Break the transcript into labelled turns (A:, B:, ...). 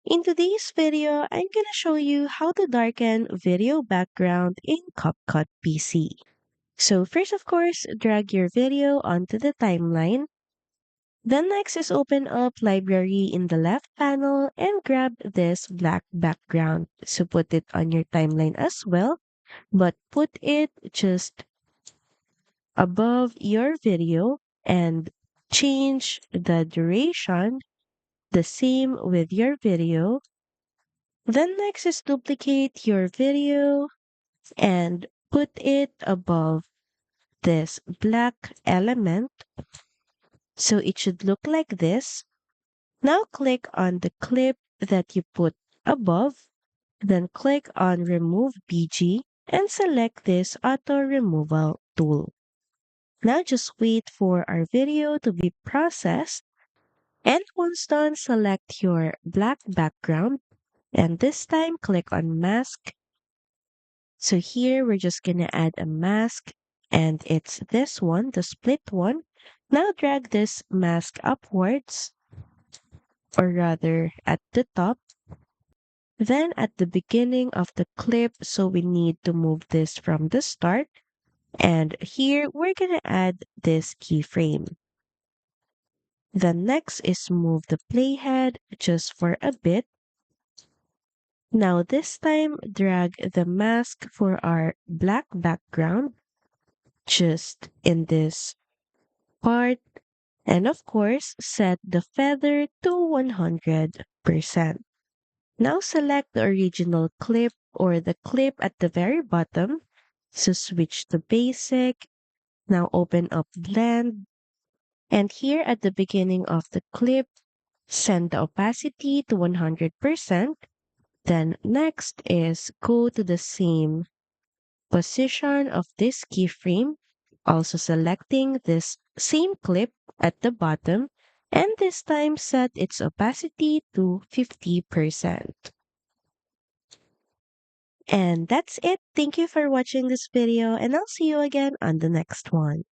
A: In today's video, I'm gonna show you how to darken video background in CapCut PC. So first, of course, drag your video onto the timeline. Then next is open up library in the left panel and grab this black background. So put it on your timeline as well, but put it just above your video and change the duration the same with your video. Then next is duplicate your video and put it above this black element. So it should look like this. Now click on the clip that you put above. Then click on remove BG and select this auto removal tool. Now just wait for our video to be processed. And once done, select your black background. And this time click on mask. So here we're just gonna add a mask and it's this one, the split one. Now drag this mask upwards or rather at the top. Then at the beginning of the clip, so we need to move this from the start. And here we're gonna add this keyframe. The next is move the playhead just for a bit. Now this time drag the mask for our black background just in this part, and of course set the feather to 100%. Now select the original clip or the clip at the very bottom. So switch to basic. Now open up blend. And here at the beginning of the clip, send the opacity to 100%. Then next is go to the same position of this keyframe, also selecting this same clip at the bottom, and this time set its opacity to 50%. And that's it. Thank you for watching this video, and I'll see you again on the next one.